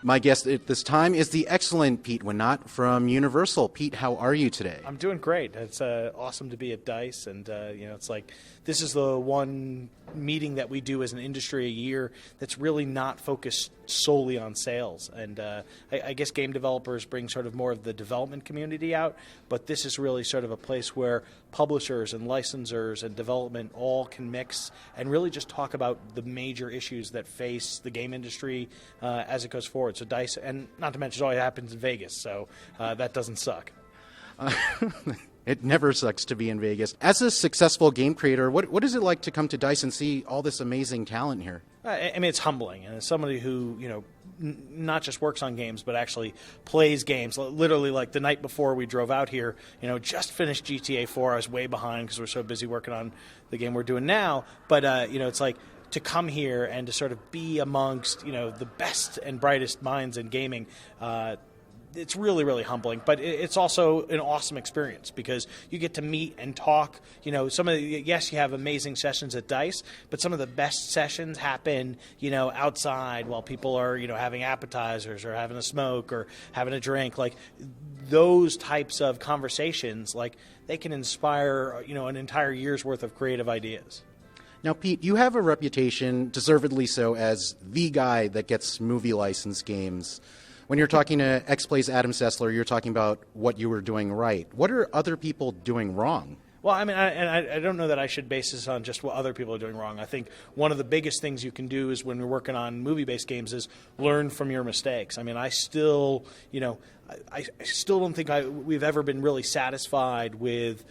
My guest at this time is the excellent Pete Wanat from Universal. Pete, how are you today? I'm doing great. It's awesome to be at DICE, and it's like this is the one meeting that we do as an industry a year that's really not focused solely on sales. And I guess game developers bring sort of more of the development community out, but this is really sort of a place where publishers and licensors and development all can mix and really just talk about the major issues that face the game industry as it goes forward. So DICE, and not to mention it all happens in Vegas, so that doesn't suck. It never sucks to be in Vegas. As a successful game creator, what is it like to come to DICE and see all this amazing talent here? I mean, it's humbling. And as somebody who, not just works on games, but actually plays games, literally like the night before we drove out here, just finished GTA 4. I was way behind because we're so busy working on the game we're doing now. But, it's like to come here and to sort of be amongst, the best and brightest minds in gaming, it's really, really humbling, but it's also an awesome experience because you get to meet and talk. Yes, you have amazing sessions at DICE, but some of the best sessions happen, outside while people are, having appetizers or having a smoke or having a drink. Like those types of conversations, like they can inspire, an entire year's worth of creative ideas. Now, Pete, you have a reputation, deservedly so, as the guy that gets movie license games. When you're talking to X-Play's Adam Sessler, you're talking about what you were doing right. What are other people doing wrong? Well, I mean, I don't know that I should base this on just what other people are doing wrong. I think one of the biggest things you can do is when we're working on movie-based games is learn from your mistakes. I mean, I still, I still don't think we've ever been really satisfied with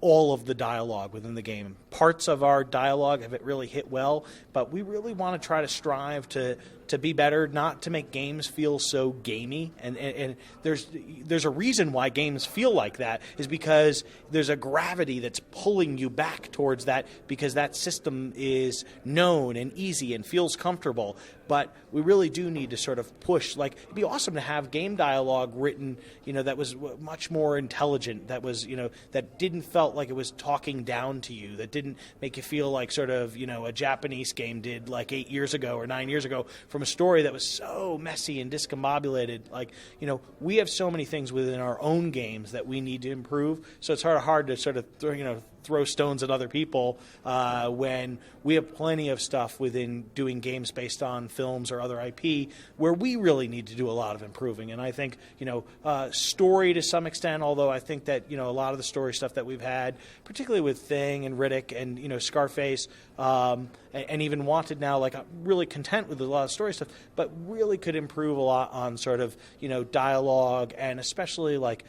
all of the dialogue within the game. Parts of our dialogue have it really hit well, but we really want to try to strive to be better, not to make games feel so gamey. And there's a reason why games feel like that is because there's a gravity that's pulling you back towards that because that system is known and easy and feels comfortable. But we really do need to sort of push. Like, it'd be awesome to have game dialogue written, that was much more intelligent, that was, that didn't felt like it was talking down to you, that didn't make you feel like sort of, a Japanese game did like 8 years ago or 9 years ago from a story that was so messy and discombobulated. Like, we have so many things within our own games that we need to improve. So it's hard to sort of, throw stones at other people when we have plenty of stuff within doing games based on films or other IP where we really need to do a lot of improving. And I think, story to some extent, although I think that, a lot of the story stuff that we've had, particularly with Thing and Riddick and, Scarface and even Wanted now, like I'm really content with a lot of story stuff, but really could improve a lot on sort of, dialogue and especially like,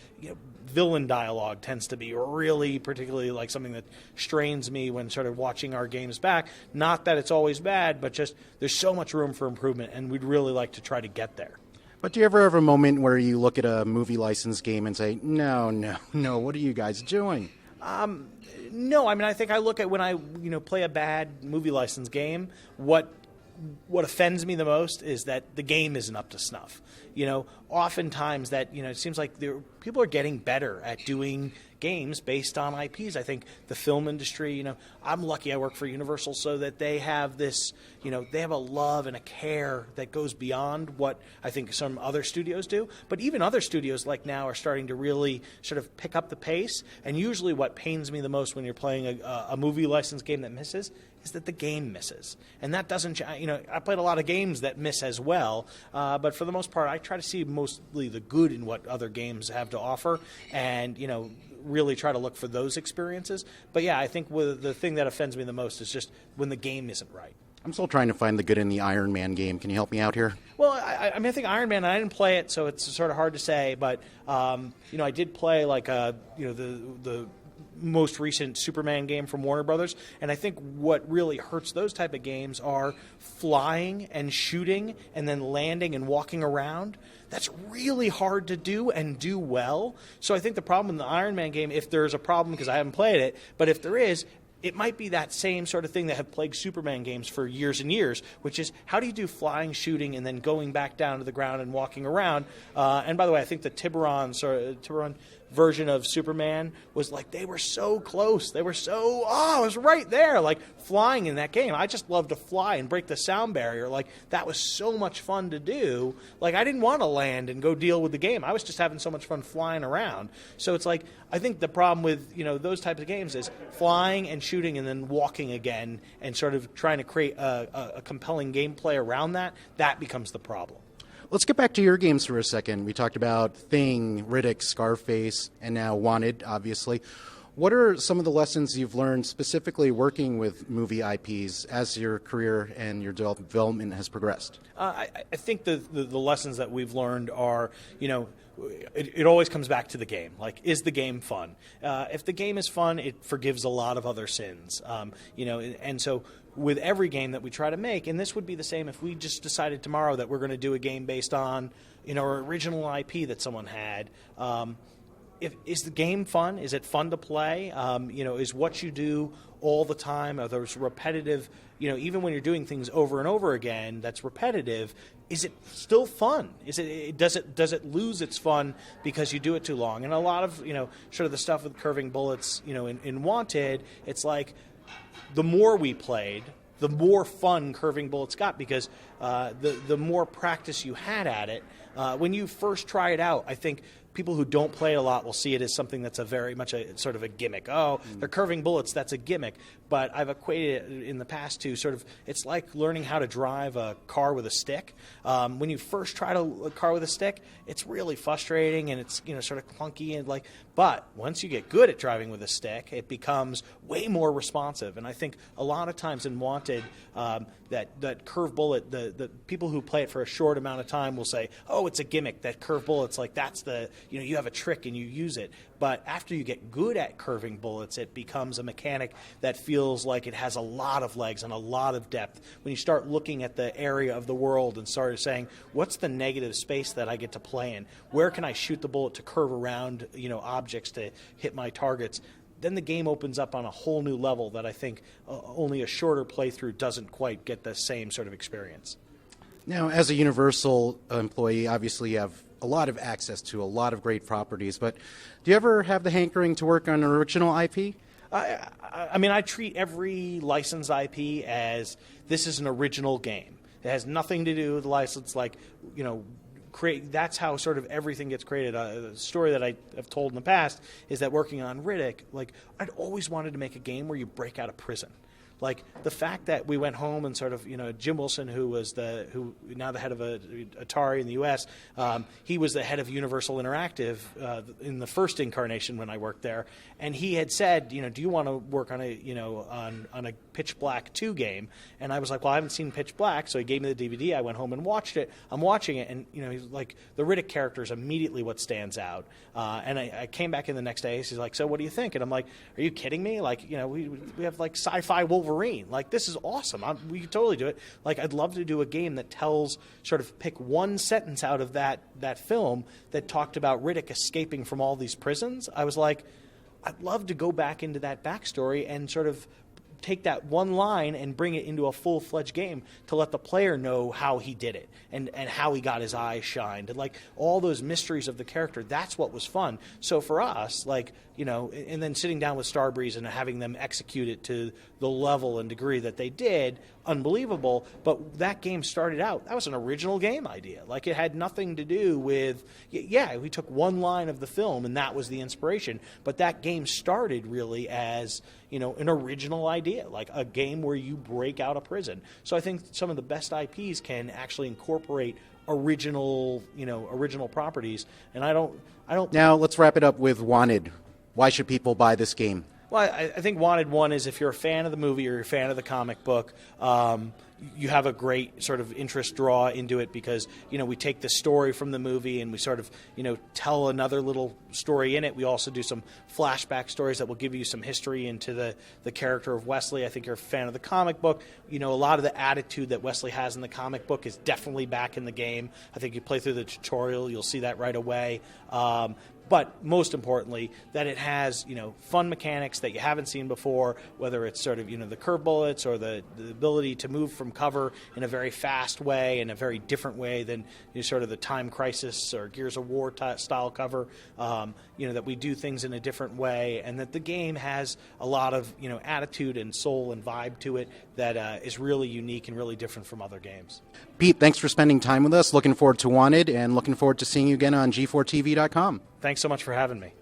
villain dialogue tends to be really particularly like something that strains me when sort of watching our games back. Not that it's always bad, but just there's so much room for improvement, and we'd really like to try to get there. But do you ever have a moment where you look at a movie license game and say, no, what are you guys doing? No, I mean, I think I look at when I play a bad movie license game, what offends me the most is that the game isn't up to snuff. Oftentimes that, it seems like people are getting better at doing games based on IPs. I think the film industry, I'm lucky I work for Universal so that they have this, they have a love and a care that goes beyond what I think some other studios do. But even other studios like now are starting to really sort of pick up the pace. And usually what pains me the most when you're playing a movie license game that misses is that the game misses. And that doesn't, I played a lot of games that miss as well, but for the most part, I try to see mostly the good in what other games have to offer and, really try to look for those experiences. But yeah, I think the thing that offends me the most is just when the game isn't right. I'm still trying to find the good in the Iron Man game. Can you help me out here? Well, I mean, I think Iron Man, I didn't play it, so it's sort of hard to say, but, I did play like, the most recent Superman game from Warner Brothers, and I think what really hurts those type of games are flying and shooting and then landing and walking around. That's really hard to do and do well. So I think the problem in the Iron Man game, if there's a problem, because I haven't played it, but if there is, it might be that same sort of thing that have plagued Superman games for years and years, which is how do you do flying, shooting, and then going back down to the ground and walking around? And by the way, I think the Tiburon version of Superman was like they were so close. They were so, I was right there, like flying in that game. I just love to fly and break the sound barrier. Like that was so much fun to do. Like I didn't want to land and go deal with the game. I was just having so much fun flying around. So it's like, I think the problem with, those types of games is flying and shooting and then walking again and sort of trying to create a compelling gameplay around that. That becomes the problem. Let's get back to your games for a second. We talked about Thing, Riddick, Scarface, and now Wanted, obviously. What are some of the lessons you've learned specifically working with movie IPs as your career and your development has progressed? I think the lessons that we've learned are, it always comes back to the game. Like, is the game fun? If the game is fun, it forgives a lot of other sins. And so with every game that we try to make, and this would be the same if we just decided tomorrow that we're going to do a game based on, an original IP that someone had. Is the game fun? Is it fun to play? Is what you do all the time? Are those repetitive? Even when you're doing things over and over again, that's repetitive. Is it still fun? Does it lose its fun because you do it too long? And a lot of sort of the stuff with curving bullets, in Wanted, it's like the more we played, the more fun curving bullets got because the more practice you had at it. When you first try it out, I think people who don't play a lot will see it as something that's a very much a sort of a gimmick. They're curving bullets, that's a gimmick. But I've equated it in the past to sort of, it's like learning how to drive a car with a stick. When you first try a car with a stick, it's really frustrating and it's sort of clunky and but once you get good at driving with a stick, it becomes way more responsive. And I think a lot of times in Wanted, that curved bullet, the people who play it for a short amount of time will say, oh, it's a gimmick. That curved bullet's like that's the you have a trick and you use it. But after you get good at curving bullets, it becomes a mechanic that feels like it has a lot of legs and a lot of depth. When you start looking at the area of the world and start saying, what's the negative space that I get to play in? Where can I shoot the bullet to curve around, objects to hit my targets? Then the game opens up on a whole new level that I think only a shorter playthrough doesn't quite get the same sort of experience. Now, as a Universal employee, obviously you have a lot of access to a lot of great properties, but do you ever have the hankering to work on an original IP? I treat every licensed IP as this is an original game. It has nothing to do with the license, that's how sort of everything gets created. The story that I have told in the past is that working on Riddick, I'd always wanted to make a game where you break out of prison. Like the fact that we went home and sort of, Jim Wilson, who now the head of Atari in the U.S., he was the head of Universal Interactive in the first incarnation when I worked there, and he had said, do you want to work on a Pitch Black 2 game? And I was like, well, I haven't seen Pitch Black, so he gave me the DVD. I went home and watched it. I'm watching it, and he's like, the Riddick character is immediately what stands out. And I came back in the next day. He's like, so what do you think? And I'm like, are you kidding me? We have sci-fi Wolverine. This is awesome. We could totally do it. I'd love to do a game that tells, sort of pick one sentence out of that film that talked about Riddick escaping from all these prisons. I was like, I'd love to go back into that backstory and sort of take that one line and bring it into a full-fledged game to let the player know how he did it and how he got his eyes shined and all those mysteries of the character. That's what was fun. So for us, and then sitting down with Starbreeze and having them execute it to the level and degree that they did, unbelievable. But that game started out, that was an original game idea. It had nothing to do with, we took one line of the film and that was the inspiration. But that game started really as, an original idea, like a game where you break out of prison. So I think some of the best IPs can actually incorporate original properties. And I don't. Now let's wrap it up with Wanted. Why should people buy this game? Well, I think Wanted 1 is if you're a fan of the movie or you're a fan of the comic book, you have a great sort of interest draw into it because, we take the story from the movie and we sort of, tell another little story in it. We also do some flashback stories that will give you some history into the character of Wesley. I think you're a fan of the comic book. A lot of the attitude that Wesley has in the comic book is definitely back in the game. I think you play through the tutorial, you'll see that right away. but most importantly, that it has, fun mechanics that you haven't seen before, whether it's sort of, the curve bullets or the ability to move from cover in a very fast way, in a very different way than sort of the Time Crisis or Gears of War style cover, that we do things in a different way, and that the game has a lot of, attitude and soul and vibe to it that is really unique and really different from other games. Pete, thanks for spending time with us. Looking forward to Wanted and looking forward to seeing you again on G4TV.com. Thanks so much for having me.